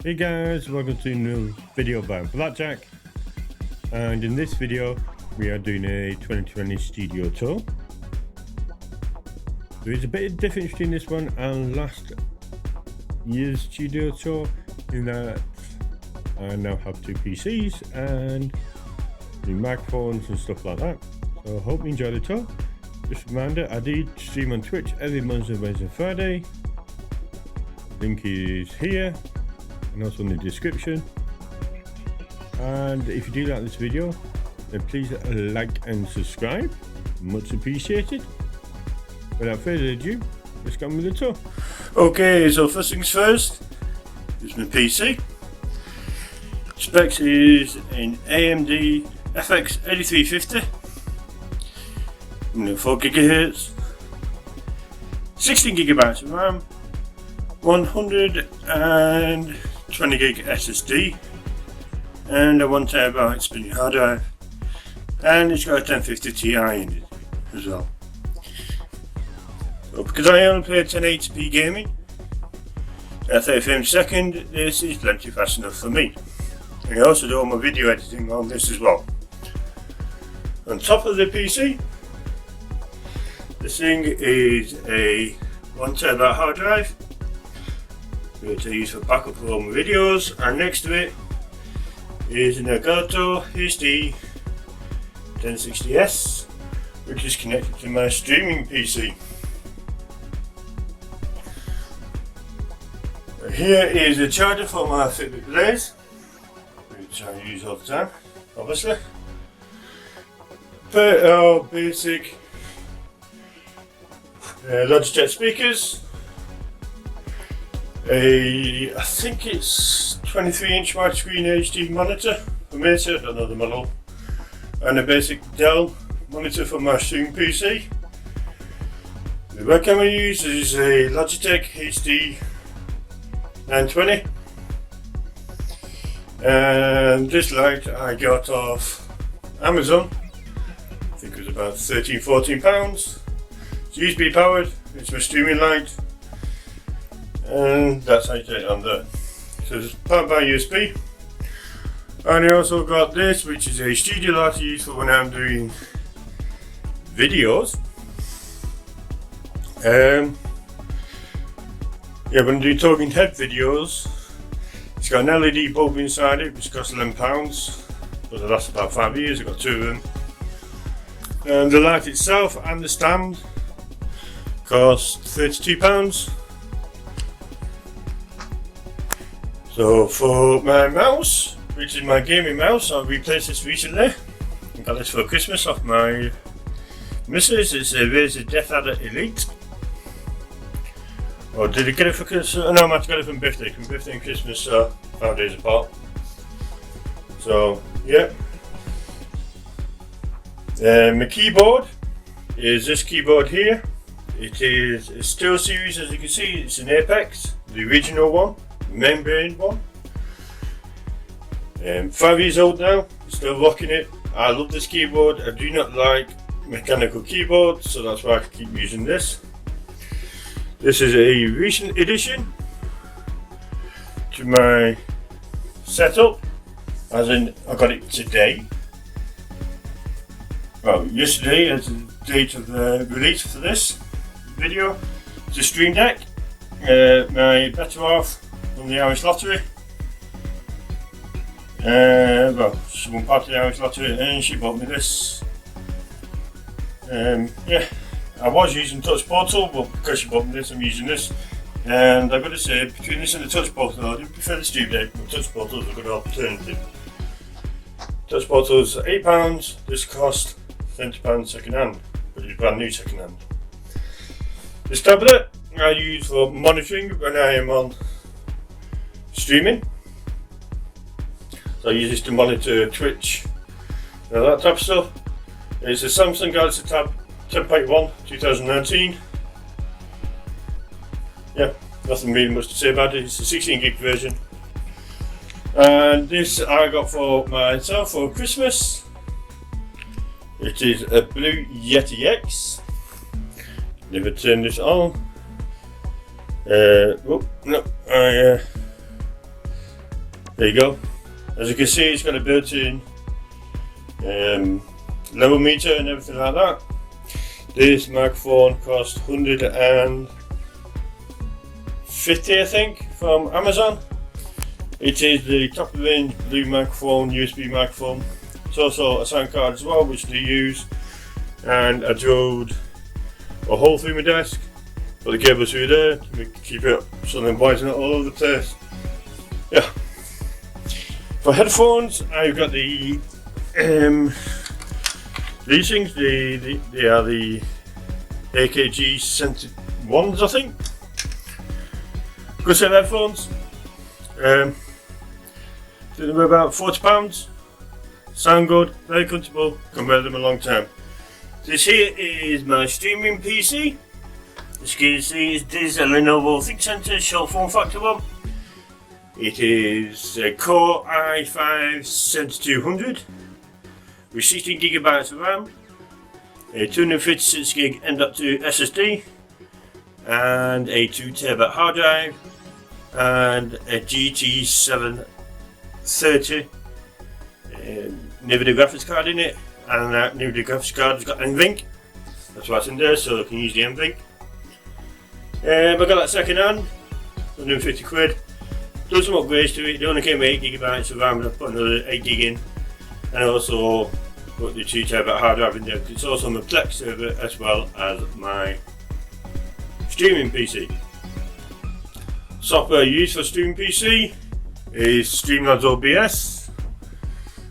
Hey guys, welcome to a new video about Blackjack, and in this video we are doing a 2020 studio tour. There is a bit of difference between this one and last year's studio tour in that I now have two PCs and new microphones and stuff like that. So I hope you enjoy the tour. Just a reminder, I do stream on Twitch every Monday, Wednesday, Friday. Link is here and also in the description. And if you do like this video, then please like and subscribe, much appreciated. Without further ado, let's get on with the tour. Okay, so first things first, this is my PC. Specs is an AMD FX 8350, 4 GHz, 16 GB of RAM, 120 gig SSD, and a 1 TB spinning hard drive, and it's got a 1050 Ti in it as well. So because I only play 1080p gaming at 30 frames a second, this is plenty fast enough for me. And I also do all my video editing on this as well. On top of the PC, this thing is a 1 TB hard drive, which I use for backup for all my videos, and next to it is an Elgato HD 1060S, which is connected to my streaming PC. Here is a charger for my Fitbit Blaze, which I use all the time, obviously. Pair of basic Logitech speakers, I think it's 23-inch widescreen HD monitor from Acer, I don't know the model, and a basic Dell monitor for my streaming PC. The webcam I use is a Logitech HD 920, and this light I got off Amazon. I think it was about £13–14. It's USB powered, it's my streaming light, and that's how you turn it on there. So it's powered by USB. And I also got this, which is a studio light I use for when I'm doing videos. When I do talking head videos, it's got an LED bulb inside it, which costs £11, but it lasts about 5 years. I've got two of them. And the light itself and the stand cost £32. So for my mouse, which is my gaming mouse, I replaced this recently. I got this for Christmas off my missus. It's a Razer Death Adder Elite. Or did I get it for Christmas? No, I might have got it from birthday. From birthday and Christmas are 5 days apart. So yeah. My keyboard is this keyboard here. It is a Steel Series, as you can see. It's an Apex, the original one, the membrane one. 5 years old now, still rocking it. I love this keyboard. I do not like mechanical keyboards, so that's why I keep using this. This is a recent addition to my setup, as in I got it today. Well, yesterday as the date of the release for this video. It's a Streamdeck, my better half from the Irish Lottery. Well, she won part of the Irish Lottery and she bought me this. Yeah, I was using Touch Portal, but because she bought me this, I'm using this. And I've got to say, between this and the Touch Portal, I do prefer the Streamdeck, but Touch Portal is a good alternative. Touch Portal is £8, this cost £20 second hand, but it's brand new second hand. This tablet I use for monitoring when I am on streaming. So I use this to monitor Twitch and that type of stuff. It's a Samsung Galaxy Tab 10.1 2019. Yeah, nothing really much to say about it. It's a 16 gig version. And this I got for myself for Christmas. It is a Blue Yeti X. Never turn this on. Oh no, There you go. As you can see, it's got a built-in level meter and everything like that. This microphone cost $150, I think, from Amazon. It is the top of the range blue microphone, USB microphone. It's also a sound card as well, which they use. And I drilled a hole through my desk, put the cable through there to keep it up so the boys are not all over the place. Yeah. For headphones, I've got the these things. They are the AKG scented ones, I think. Good set of headphones. They were about £40. Sound good, very comfortable, can wear them a long time. This here is my streaming PC. As you can see, it is a Lenovo ThinkCentre short form factor one. It is a Core i5-7200 with 16GB of RAM, a 256GB M.2 SSD, and a 2TB hard drive, and a GT730 NVIDIA graphics card in it, and that NVIDIA graphics card has got NVENC. That's what's in there, so I can use the NVENC. I got that second hand, 150 quid. Done some upgrades to it. They only came with 8GB of RAM, but I put another 8GB in, and I also put the 2TB hard drive in there. It's also my Plex server as well as my streaming PC. Software used for streaming PC is Streamlabs OBS,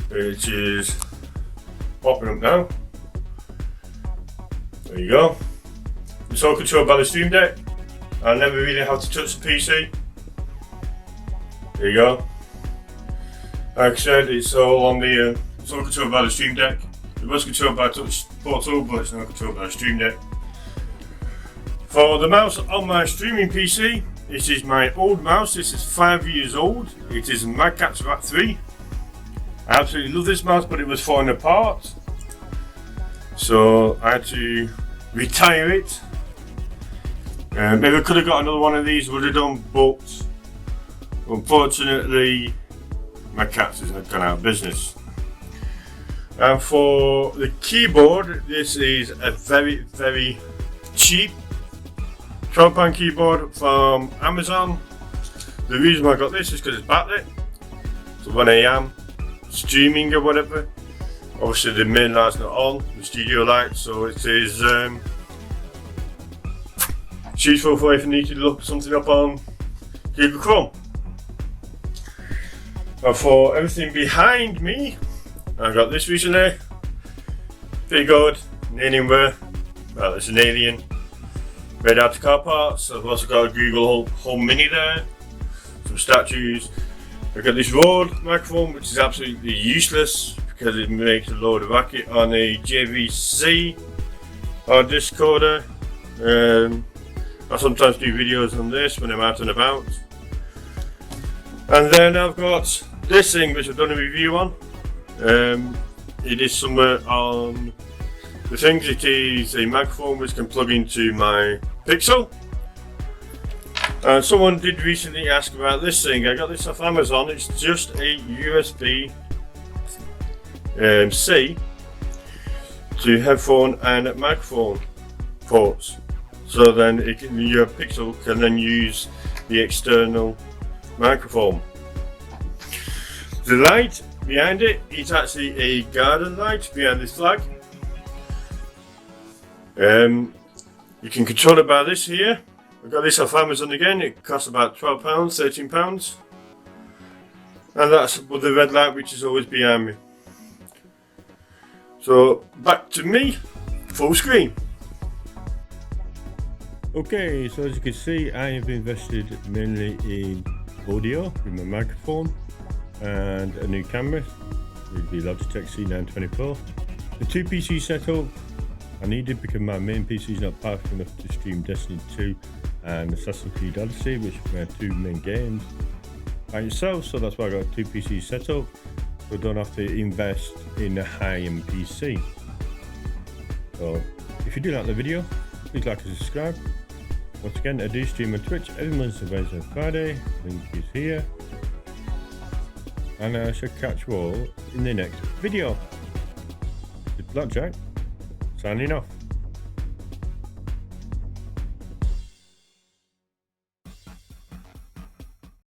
which is popping up now. There you go. It's all controlled by the Streamdeck. I never really have to touch the PC. There you go. Like I said, it's all on the it's all controlled by the Streamdeck. It was controlled by Touch Portal, but it's not controlled by the Streamdeck. For the mouse on my streaming PC, this is my old mouse. This is 5 years old. It is a Magcat Rat 3. I absolutely love this mouse, but it was falling apart, so I had to retire it. Maybe I could have got another one of these, would have done, but unfortunately my cats has gone out of business. And for the keyboard, this is a very cheap £12 keyboard from Amazon. The reason why I got this is because it's backlit, so when I am streaming or whatever, obviously the main light's not on, the studio light, so it is it's useful for if you need to look something up on Google Chrome. And for everything behind me, I got this recently. Pretty good. An Alienware. Well, it's an alien made out of car parts. I've also got a Google Home Mini there. Some statues. I've got this Rode microphone, which is absolutely useless because it makes a load of racket on a JVC hard disk decoder. I sometimes do videos on this when I'm out and about. And then I've got this thing which I've done a review on. It is somewhere on the things. It is a microphone which can plug into my Pixel. And someone did recently ask about this thing. I got this off Amazon. It's just a USB C to headphone and microphone ports. So then your Pixel can then use the external microphone. The light behind it is actually a garden light behind this flag. You can control it by this here. I got this off Amazon again. It costs about £12, £13. And that's with the red light which is always behind me. So back to me, full screen. Okay, so as you can see, I have invested mainly in audio with my microphone and a new camera with the Logitech C924. The two PC setup I needed because my main PC is not powerful enough to stream Destiny 2 and Assassin's Creed Odyssey, which are my two main games by itself, so that's why I got two PC setup, so I don't have to invest in a high-end PC. So if you do like the video, please like and subscribe. Once again, I do stream on Twitch every Monday, Wednesday and Friday. Link is here. and I shall catch you all in the next video. It's Blackjack, signing off.